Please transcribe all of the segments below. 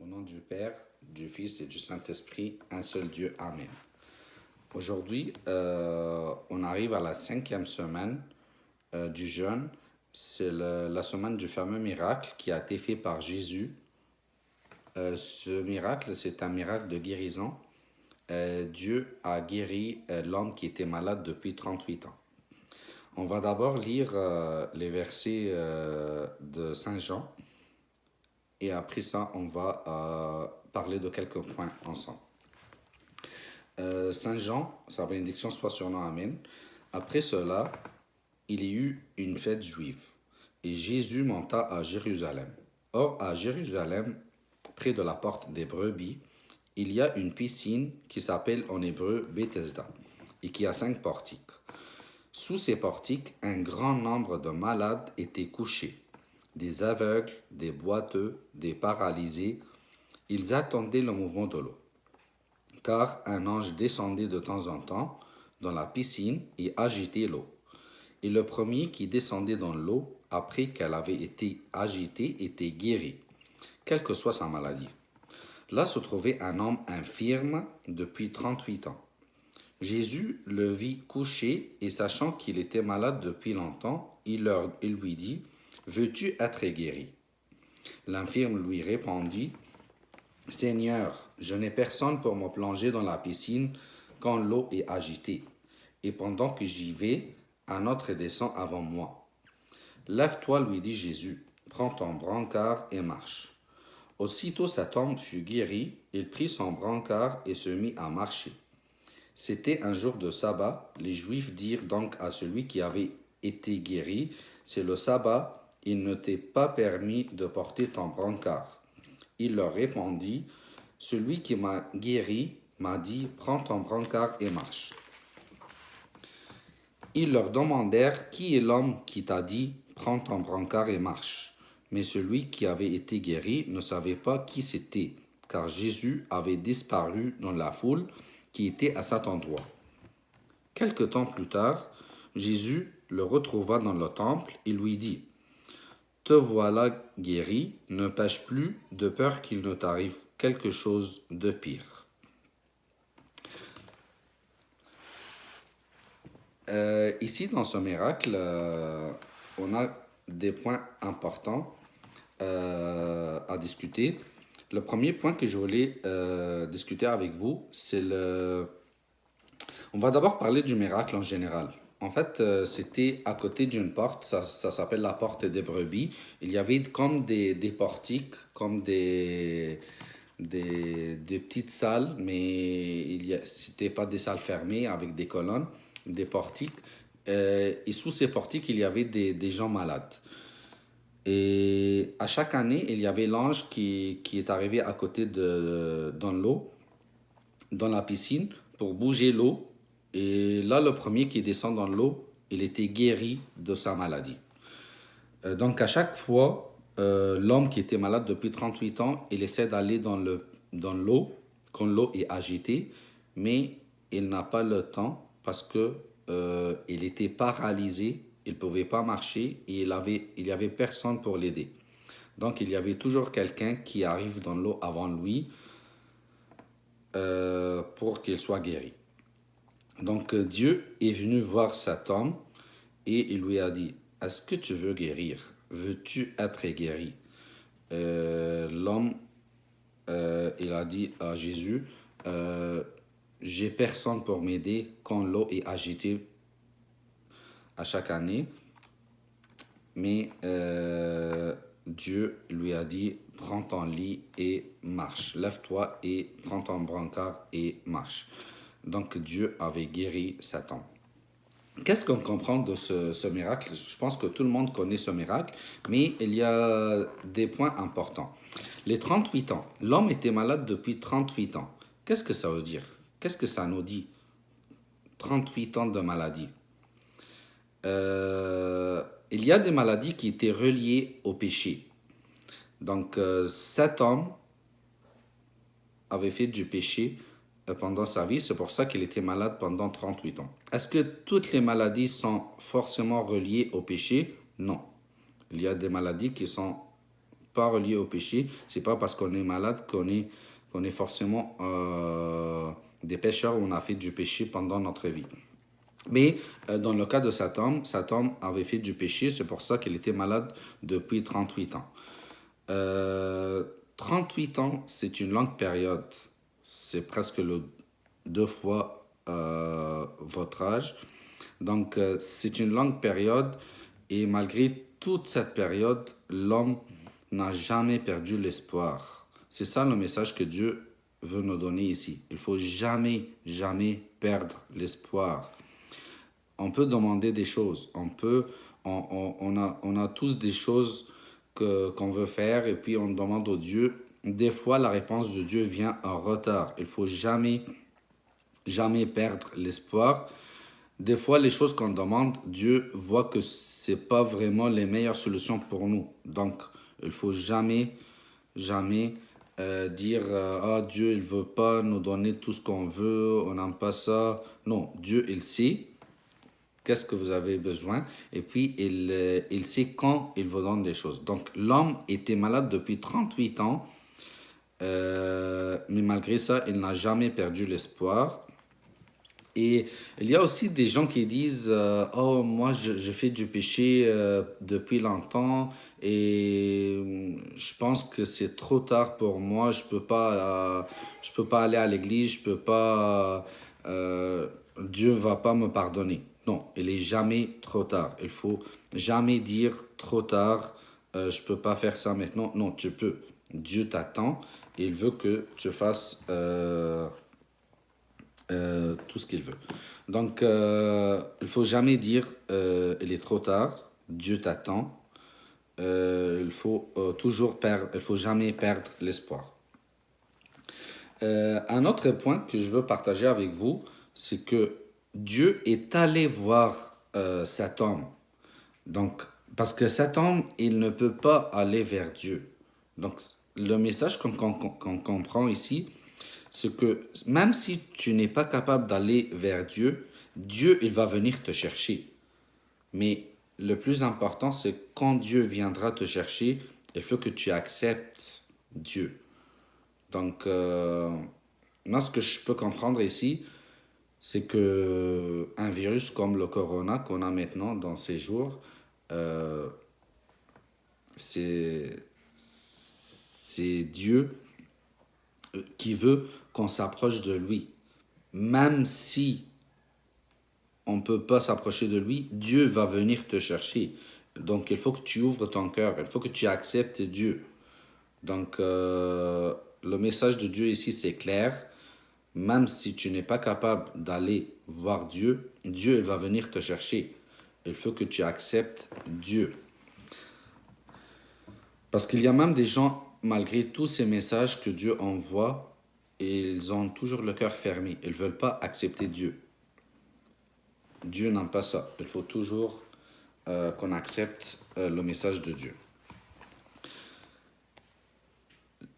Au nom du Père, du Fils et du Saint-Esprit, un seul Dieu. Amen. Aujourd'hui, on arrive à la 5e semaine du jeûne. C'est la semaine du fameux miracle qui a été fait par Jésus. Ce miracle, c'est un miracle de guérison. Dieu a guéri l'homme qui était malade depuis 38 ans. On va d'abord lire les versets de Saint Jean. Et après ça, on va parler de quelques points ensemble. Saint Jean, sa bénédiction soit sur nous, Amen. Après cela, il y eut une fête juive, et Jésus monta à Jérusalem. Or, à Jérusalem, près de la porte des brebis, il y a une piscine qui s'appelle en hébreu Bethesda, et qui a 5 portiques. Sous ces portiques, un grand nombre de malades étaient couchés, des aveugles, des boiteux, des paralysés. Ils attendaient le mouvement de l'eau, car un ange descendait de temps en temps dans la piscine et agitait l'eau. Et le premier qui descendait dans l'eau, après qu'elle avait été agitée, était guéri, quelle que soit sa maladie. Là se trouvait un homme infirme depuis 38 ans. Jésus le vit couché et sachant qu'il était malade depuis longtemps, il lui dit, « Veux-tu être guéri ?» L'infirme lui répondit, « Seigneur, je n'ai personne pour me plonger dans la piscine quand l'eau est agitée, et pendant que j'y vais, un autre descend avant moi. » « Lève-toi, lui dit Jésus, prends ton brancard et marche. » Aussitôt cet homme fut guéri, il prit son brancard et se mit à marcher. C'était un jour de sabbat. Les Juifs dirent donc à celui qui avait été guéri, « C'est le sabbat, il ne t'est pas permis de porter ton brancard. » Il leur répondit, « Celui qui m'a guéri m'a dit, prends ton brancard et marche. » Ils leur demandèrent, « Qui est l'homme qui t'a dit, prends ton brancard et marche ?» Mais celui qui avait été guéri ne savait pas qui c'était, car Jésus avait disparu dans la foule qui était à cet endroit. Quelque temps plus tard, Jésus le retrouva dans le temple et lui dit, « Te voilà guéri, ne pêche plus, de peur qu'il ne t'arrive quelque chose de pire. » Ici, dans ce miracle, on a des points importants à discuter. Le premier point que je voulais discuter avec vous, c'est le... On va d'abord parler du miracle en général. En fait, c'était à côté d'une porte, ça s'appelle la porte des brebis. Il y avait comme des portiques, comme des petites salles, mais c'était pas des salles fermées avec des colonnes, des portiques. Et sous ces portiques, il y avait des gens malades. Et à chaque année, il y avait l'ange qui est arrivé à côté dans l'eau, dans la piscine, pour bouger l'eau. Et là, le premier qui descend dans l'eau, il était guéri de sa maladie. Donc à chaque fois, l'homme qui était malade depuis 38 ans, il essaie d'aller dans l'eau, quand l'eau est agitée, mais il n'a pas le temps parce que il était paralysé, il ne pouvait pas marcher et il y avait personne pour l'aider. Donc il y avait toujours quelqu'un qui arrive dans l'eau avant lui pour qu'il soit guéri. Donc Dieu est venu voir cet homme et il lui a dit, « Est-ce que tu veux guérir? Veux-tu être guéri ?» L'homme, il a dit à Jésus, « J'ai personne pour m'aider quand l'eau est agitée à chaque année. » Mais Dieu lui a dit, « Prends ton lit et marche. Lève-toi et prends ton brancard et marche. » Donc Dieu avait guéri cet homme. Qu'est-ce qu'on comprend de ce miracle? Je pense que tout le monde connaît ce miracle, mais il y a des points importants. Les 38 ans, l'homme était malade depuis 38 ans. Qu'est-ce que ça veut dire? Qu'est-ce que ça nous dit? 38 ans de maladie. Il y a des maladies qui étaient reliées au péché. Donc cet homme avait fait du péché pendant sa vie, c'est pour ça qu'il était malade pendant 38 ans. Est-ce que toutes les maladies sont forcément reliées au péché? Non. Il y a des maladies qui sont pas relié au péché. C'est pas parce qu'on est malade qu'on est forcément des pécheurs ou on a fait du péché pendant notre vie. Mais dans le cas de cet homme avait fait du péché, c'est pour ça qu'il était malade depuis 38 ans. Euh, 38 ans, c'est une longue période. C'est presque deux fois votre âge. Donc, c'est une longue période et malgré toute cette période, l'homme n'a jamais perdu l'espoir. C'est ça le message que Dieu veut nous donner ici. Il faut jamais, jamais perdre l'espoir. On peut demander des choses, on a tous des choses qu'on veut faire et puis on demande au Dieu. Des fois, la réponse de Dieu vient en retard. Il faut jamais, jamais perdre l'espoir. Des fois, les choses qu'on demande, Dieu voit que c'est pas vraiment les meilleures solutions pour nous. Donc, il faut jamais, jamais dire ah Dieu il veut pas nous donner tout ce qu'on veut, on n'aime pas ça. Non, Dieu il sait qu'est-ce que vous avez besoin et puis il sait quand il vous donne des choses. Donc l'homme était malade depuis 38 ans, mais malgré ça, il n'a jamais perdu l'espoir. Et il y a aussi des gens qui disent oh, moi, je fais du péché depuis longtemps et je pense que c'est trop tard pour moi. Je peux pas aller à l'église, je peux pas. Dieu va pas me pardonner. Non, il est jamais trop tard. Il faut jamais dire trop tard. Je peux pas faire ça maintenant. Non, tu peux. Dieu t'attend et il veut que tu fasses. Tout ce qu'il veut. Donc, il faut jamais dire il est trop tard, Dieu t'attend. Il faut il faut jamais perdre l'espoir. Un autre point que je veux partager avec vous, c'est que Dieu est allé voir cet homme. Donc, parce que cet homme, il ne peut pas aller vers Dieu. Donc, le message qu'on comprend ici, c'est que même si tu n'es pas capable d'aller vers Dieu, Dieu, il va venir te chercher. Mais le plus important, c'est quand Dieu viendra te chercher, il faut que tu acceptes Dieu. Donc, moi, ce que je peux comprendre ici, c'est que un virus comme le corona qu'on a maintenant dans ces jours, euh, c'est c'est Dieu qui veut qu'on s'approche de lui. Même si on ne peut pas s'approcher de lui, Dieu va venir te chercher. Donc, il faut que tu ouvres ton cœur, il faut que tu acceptes Dieu. Donc, le message de Dieu ici, c'est clair. Même si tu n'es pas capable d'aller voir Dieu, Dieu il va venir te chercher. Il faut que tu acceptes Dieu. Parce qu'il y a même des gens, malgré tous ces messages que Dieu envoie, ils ont toujours le cœur fermé. Ils ne veulent pas accepter Dieu. Dieu n'aime pas ça. Il faut toujours qu'on accepte le message de Dieu.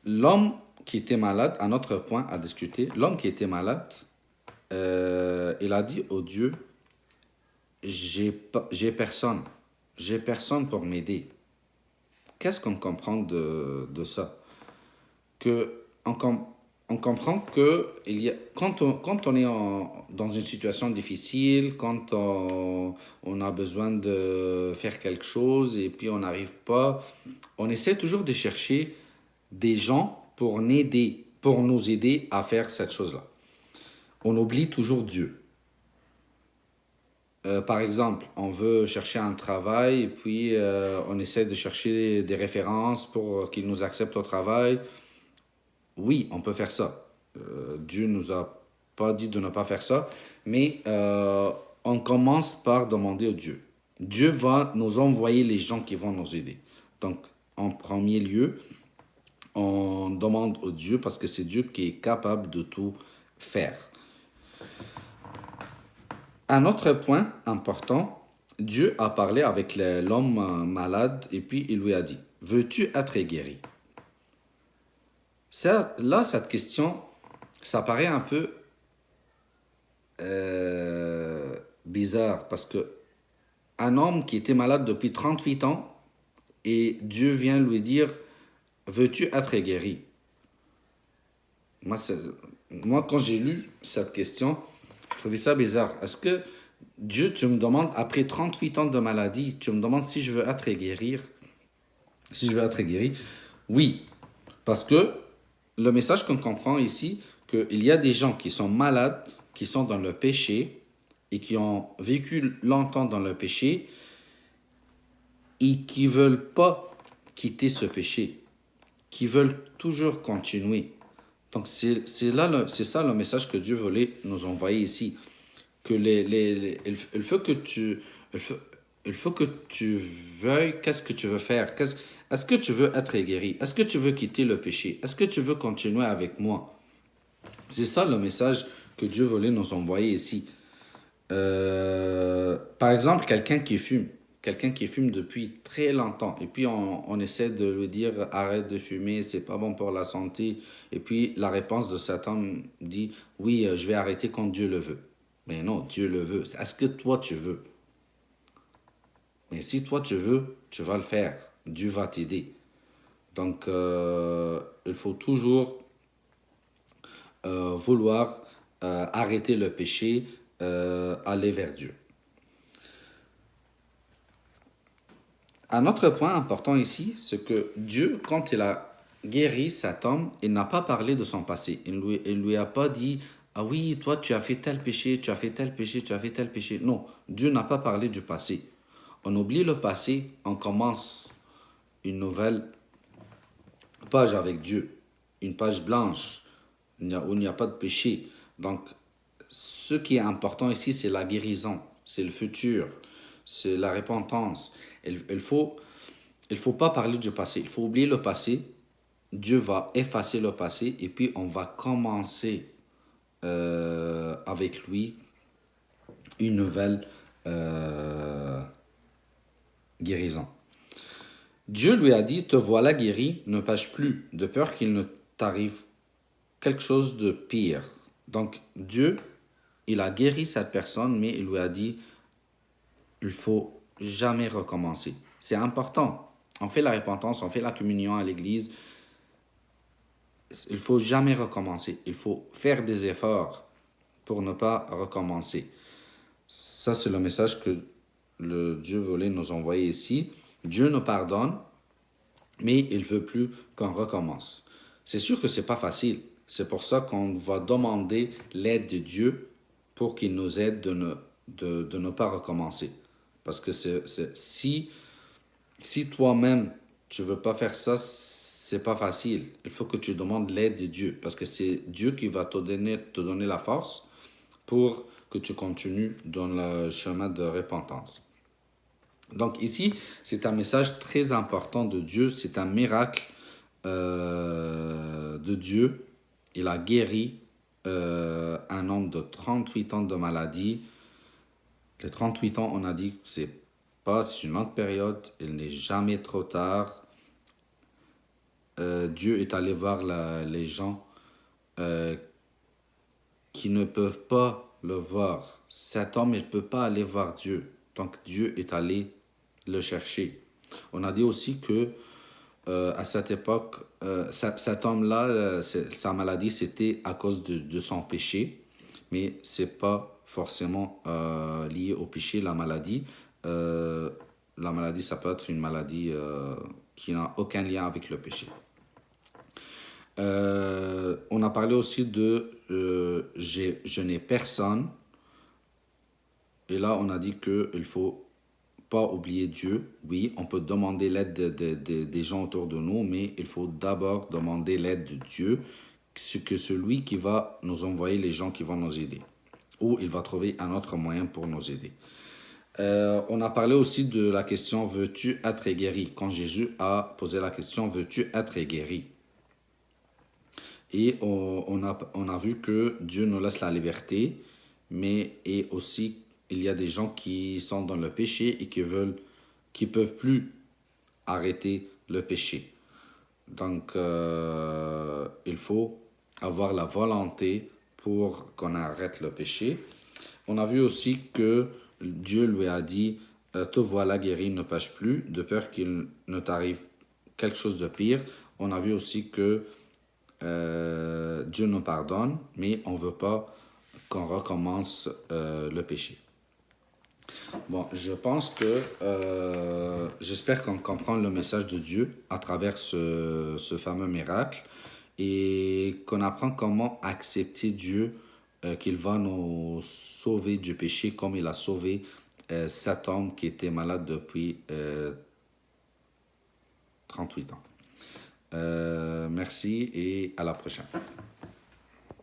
L'homme qui était malade, un autre point à discuter, l'homme qui était malade, il a dit au Dieu, j'ai personne, j'ai personne pour m'aider. Qu'est-ce qu'on comprend de ça? Que on comprend que quand on est dans une situation difficile, quand on a besoin de faire quelque chose et puis on n'arrive pas, on essaie toujours de chercher des gens pour nous aider à faire cette chose-là. On oublie toujours Dieu. Par exemple, on veut chercher un travail et puis on essaie de chercher des références pour qu'ils nous acceptent au travail. Oui, on peut faire ça. Dieu nous a pas dit de ne pas faire ça, mais on commence par demander au Dieu. Dieu va nous envoyer les gens qui vont nous aider. Donc, en premier lieu, on demande au Dieu parce que c'est Dieu qui est capable de tout faire. Un autre point important, Dieu a parlé avec l'homme malade et puis il lui a dit, veux-tu être guéri? Ça, là, cette question, ça paraît un peu bizarre parce que un homme qui était malade depuis 38 ans et Dieu vient lui dire veux-tu être guéri? Moi, moi, quand j'ai lu cette question, je trouvais ça bizarre. Est-ce que Dieu, tu me demandes, après 38 ans de maladie, tu me demandes si je veux être guéri? Si je veux être guéri? Oui, parce que le message qu'on comprend ici, qu'il y a des gens qui sont malades, qui sont dans le péché et qui ont vécu longtemps dans le péché et qui veulent pas quitter ce péché, qui veulent toujours continuer. Donc c'est ça le message que Dieu voulait nous envoyer ici. Que il faut que il faut, il faut que tu veuilles, qu'est-ce que tu veux faire? Est-ce que tu veux être guéri? Est-ce que tu veux quitter le péché? Est-ce que tu veux continuer avec moi? C'est ça le message que Dieu voulait nous envoyer ici. Par exemple, quelqu'un qui fume depuis très longtemps, et puis on essaie de lui dire arrête de fumer, c'est pas bon pour la santé, et puis la réponse de cet homme dit oui, je vais arrêter quand Dieu le veut. Mais non, Dieu le veut. Est-ce que toi tu veux? Mais si toi tu veux, tu vas le faire. Dieu va t'aider. Donc, il faut toujours vouloir arrêter le péché, aller vers Dieu. Un autre point important ici, c'est que Dieu, quand il a guéri cet homme, il n'a pas parlé de son passé. Il lui a pas dit, ah oui, toi tu as fait tel péché, tu as fait tel péché, tu as fait tel péché. Non, Dieu n'a pas parlé du passé. On oublie le passé, on commence une nouvelle page avec Dieu, une page blanche, où il n'y a pas de péché. Donc, ce qui est important ici, c'est la guérison, c'est le futur, c'est la repentance. Il faut pas parler du passé, il faut oublier le passé. Dieu va effacer le passé et puis on va commencer avec lui une nouvelle guérison. Dieu lui a dit, te voilà guéri, ne pêche plus, de peur qu'il ne t'arrive quelque chose de pire. Donc Dieu, il a guéri cette personne, mais il lui a dit, il faut jamais recommencer. C'est important. On fait la repentance, on fait la communion à l'église. Il faut jamais recommencer. Il faut faire des efforts pour ne pas recommencer. Ça, c'est le message que le Dieu voulait nous envoyer ici. Dieu nous pardonne, mais il veut plus qu'on recommence. C'est sûr que c'est pas facile. C'est pour ça qu'on va demander l'aide de Dieu pour qu'il nous aide de ne pas recommencer. Parce que si toi-même tu veux pas faire ça, c'est pas facile. Il faut que tu demandes l'aide de Dieu. Parce que c'est Dieu qui va te donner la force pour que tu continues dans le chemin de repentance. Donc ici, c'est un message très important de Dieu, c'est un miracle de Dieu. Il a guéri un homme de 38 ans de maladie. Les 38 ans, on a dit que c'est une longue période, il n'est jamais trop tard. Dieu est allé voir les gens euh, qui ne peuvent pas le voir. Cet homme, il ne peut pas aller voir Dieu. Donc Dieu est allé le chercher. On a dit aussi que à cette époque, cet homme-là, sa maladie, c'était à cause de son péché, mais c'est pas forcément lié au péché, la maladie. La maladie, ça peut être une maladie qui n'a aucun lien avec le péché. On a parlé aussi de je n'ai personne. Et là, on a dit qu'il faut pas oublier Dieu. Oui, on peut demander l'aide des gens autour de nous, mais il faut d'abord demander l'aide de Dieu, que celui qui va nous envoyer les gens qui vont nous aider. Ou il va trouver un autre moyen pour nous aider. On a parlé aussi de la question veux-tu être guéri? Quand Jésus a posé la question veux-tu être guéri? Et on a vu que Dieu nous laisse la liberté, mais et aussi il y a des gens qui sont dans le péché et qui peuvent plus arrêter le péché. Donc il faut avoir la volonté pour qu'on arrête le péché. On a vu aussi que Dieu lui a dit te voilà guéri, ne pêche plus, de peur qu'il ne t'arrive quelque chose de pire. On a vu aussi que Dieu nous pardonne, mais on ne veut pas qu'on recommence le péché. Bon, je pense que j'espère qu'on comprend le message de Dieu à travers ce fameux miracle et qu'on apprend comment accepter Dieu, qu'il va nous sauver du péché comme il a sauvé cet homme qui était malade depuis 38 ans. Merci et à la prochaine.